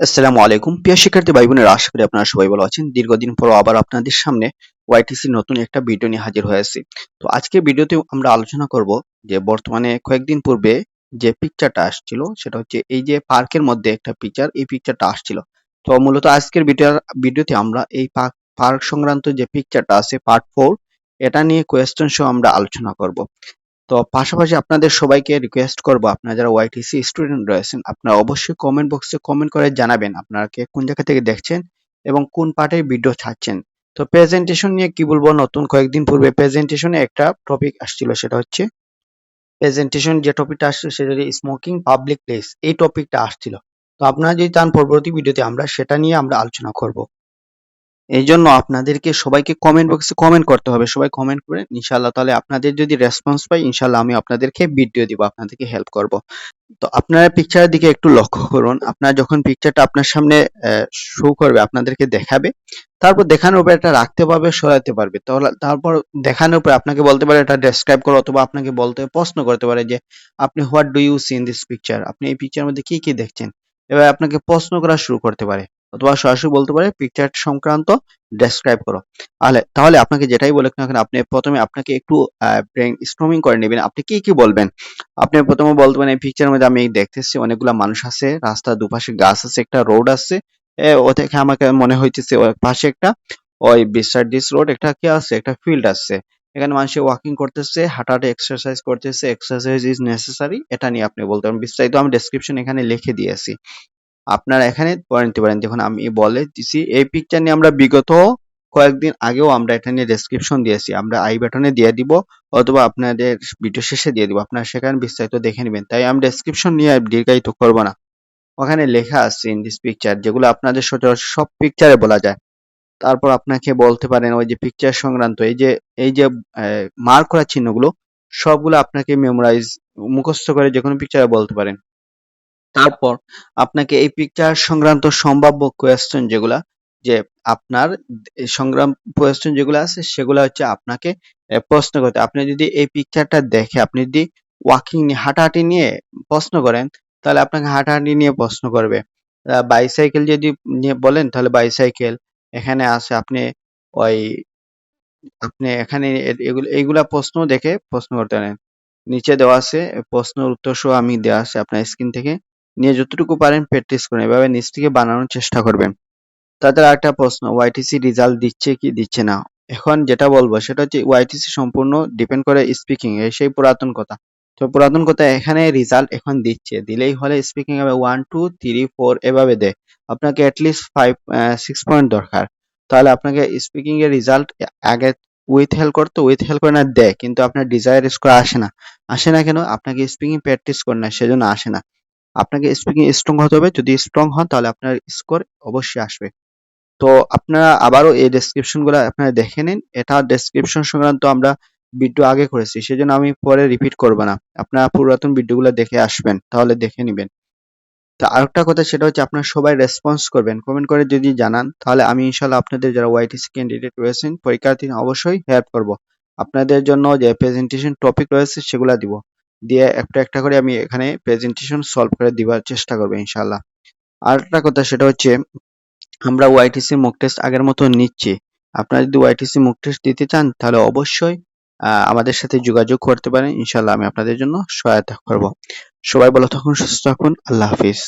আসসালামু আলাইকুম প্রিয় শিক্ষার্থী ভাই বোনেরা, আশা করি আপনারা সবাই ভালো আছেন। দীর্ঘদিন পর আবার আপনাদের সামনে ওআইটিসি নতুন একটা ভিডিও নিয়ে হাজির হয়েছি। তো আজকে ভিডিওতে আমরা আলোচনা করব যে বর্তমানে কয়েকদিন পূর্বে যে পিকচারটা আসছিল সেটা হচ্ছে এই যে পার্কের মধ্যে একটা পিকচার, এই পিকচারটা আসছিল। তো মূলত আজকের ভিডিওতে আমরা এই পার্ক সংক্রান্ত যে পিকচারটা আছে পার্ট 4, এটা নিয়ে কোয়েশ্চেন সহ আমরা আলোচনা করব। তো পাশাপাশি আপনাদের সবাইকে রিকোয়েস্ট করব, আপনারা যারা ওআইটিসি স্টুডেন্ট রয়েছেন আপনারা অবশ্যই কমেন্ট বক্সে কমেন্ট করে জানাবেন আপনারা কে কোন জায়গা থেকে দেখছেন এবং কোন পার্টের ভিডিও চাচ্ছেন। তো প্রেজেন্টেশন নিয়ে কি বলবো, নতুন কয়েকদিন পূর্বে প্রেজেন্টেশনে একটা টপিক আসছিল, সেটা হচ্ছে প্রেজেন্টেশন যে টপিকটা আসছিল সেটা হচ্ছে স্মোকিং পাবলিক প্লেস, এই টপিকটা আসছিল। তো আপনারা যদি চান পরবর্তী ভিডিওতে আমরা সেটা নিয়ে আমরা আলোচনা করব। এই জন্য আপনাদেরকে সবাইকে কমেন্ট বক্সে কমেন্ট করতে হবে, সবাই কমেন্ট করেন ইনশাআল্লাহ। তাহলে আপনাদের যদি রেসপন্স পাই ইনশাআল্লাহ আমি আপনাদেরকে ভিডিও দিব, আপনাদেরকে হেল্প করব। তো আপনারা পিকচারের দিকে একটু লক্ষ্য করুন। আপনারা যখন পিকচারটা আপনার সামনে শো করবে, আপনাদেরকে দেখাবে, তারপর দেখানোর পর এটা রাখতে পারবে, সরাতে পারবে। তারপর দেখানোর পর আপনাকে বলতে পারে এটা ডেসক্রাইব করো, অথবা আপনাকে বলতে প্রশ্ন করতে পারে যে আপনি what do you see in this picture, আপনি এই পিকচারের মধ্যে কি কি দেখছেন। এবার আপনাকে প্রশ্ন করা শুরু করতে পারে, অথবা সরাসরি বলতে পারে পিকচার সংক্রান্ত ডেসক্রাইব করো। তাহলে আপনাকে যেটাই বলুক না কেন, আপনি প্রথমে আপনাকে একটু ব্রেন স্টর্মিং করে নেবেন, আপনি কি কি বলবেন। আপনি প্রথমে বলতে পারেন এই পিকচারের মধ্যে আমি দেখতেছি অনেকগুলা মানুষ আছে, রাস্তার দুপাশে গাছ আছে, একটা রোড আছে। ও থেকে আমাকে মনে হইতেছে ওর পাশে একটা, ওই বিসাইড দিস রোড একটা কি আছে, একটা ফিল্ড আছে। এখানে মানুষ ওয়াকিং করতেছে, হাঁটাহাঁটি এক্সারসাইজ করতেছে, এক্সারসাইজ ইজ নেসেসারি। এটা নিয়ে আপনি বলতে পারেন। বিস্তারিত আমি ডেসক্রিপশন এখানে লিখে দিয়েছি, আপনারা এখানে পড়ে নিতে পারেন। দেখুন আমি বলে দিছি এই পিকচার নিয়ে আমরা বিগত কয়েকদিন আগেও আমরা এটা নিয়ে ডেসক্রিপশন দিয়েছি, আমরা আই বাটনে দিয়ে দিব, অথবা আপনাদের ভিডিও শেষে দিয়ে দিব, আপনারা সেখানে বিস্তারিত দেখে নেবেন। তাই আমি ডেসক্রিপশন নিয়ে দীর্ঘায়িত করব না। ওখানে লেখা আছে ইন দিস পিকচার, যেগুলো আপনাদের সচরাচর সব পিকচারে বলা যায়। তারপর আপনাকে বলতে পারেন ওই যে পিকচার সংক্রান্ত এই যে মার্ক করা চিহ্নগুলো সবগুলো আপনাকে মেমোরাইজ মুখস্থ করে যে কোনো পিকচারে বলতে পারেন। তারপর আপনাকে এই পিকচার সংক্রান্ত সম্ভাব্য কোয়েশ্চেন যেগুলা, যে আপনার সংগ্রাম কোয়েশ্চেন যেগুলো আছে সেগুলো হচ্ছে আপনাকে প্রশ্ন করতে। আপনি যদি এই পিকচারটা দেখে আপনি যদি ওয়াকিং নিয়ে হাঁটাহাঁটি নিয়ে প্রশ্ন করেন, তাহলে আপনাকে হাঁটাহাঁটি নিয়ে প্রশ্ন করবে। বাইসাইকেল যদি নিয়ে বলেন তাহলে বাইসাইকেল এখানে আছে। ওই আপনি এখানে এইগুলা প্রশ্ন দেখে প্রশ্ন করতে পারেন। নিচে দেওয়া আছে প্রশ্নের উত্তর সহ আমি দেওয়া আছে, আপনার স্ক্রিন থেকে নিয়ে যতটুকু পারেন প্র্যাকটিস করেন, এভাবে নিচ থেকে বানানোর চেষ্টা করবেন। তাদের আরেকটা প্রশ্ন, ওআইটিসি রেজাল্ট দিচ্ছে কি দিচ্ছে না। এখন যেটা বলবো সেটা হচ্ছে ওআইটিসি সম্পূর্ণ ডিপেন্ড করে স্পিকিং এ, সেই পুরাতন কথা। তো পুরাতন কথা, এখানে রেজাল্ট এখন দিচ্ছে, দিলেই হলে স্পিকিং হবে 1 2 3 4 এভাবে দেয়। আপনাকে অ্যাটলিস্ট 5 6 পয়েন্ট দরকার। তাহলে আপনাকে স্পিকিং এর রেজাল্ট আগে উইথ হেল্প করতে, উইথ হেল্প করে না দেয়, কিন্তু আপনার ডিজায়ার স্কোর আসে না। আসে না কেন? আপনাকে স্পিকিং প্র্যাকটিস করেন না, সেজন্য আসে না। আপনাকে স্পিকিং স্ট্রং হতে হবে, যদি স্ট্রং হন তাহলে আপনার স্কোর অবশ্যই আসবে। তো আপনারা আবারও এই ডেসক্রিপশন গুলো আপনারা দেখে নিন, এটা ডেসক্রিপশন সংক্রান্ত আমরা ভিডিও আগে করেছি, সেজন্য আমি পরে রিপিট করব না। আপনারা পুরাতন ভিডিওগুলো দেখে আসবেন, তাহলে দেখে নিবেন। তো আরেকটা কথা সেটা হচ্ছে আপনারা সবাই রেসপন্স করবেন, কমেন্ট করে যদি জানান, তাহলে আমি ইনশাল্লাহ আপনাদের যারা ওআইটিসি ক্যান্ডিডেট রয়েছেন পরীক্ষার্থী অবশ্যই হেল্প করব। আপনাদের জন্য যে প্রেজেন্টেশন টপিক রয়েছে সেগুলা দিব, দিয়ে একটা একটা করে আমি এখানে প্রেজেন্টেশন সলভ করে দিবার চেষ্টা করবো ইনশাল্লাহ। আরেকটা কথা সেটা হচ্ছে আমরা ওআইটিসি মক টেস্ট আগের মতো নিচ্ছি। আপনারা যদি ওআইটিসি মক টেস্ট দিতে চান তাহলে অবশ্যই আমাদের সাথে যোগাযোগ করতে পারেন, ইনশাল্লাহ আমি আপনাদের জন্য সহায়তা করব। সবাই ভালো থাকুন, সুস্থ থাকুন, আল্লাহ হাফিজ।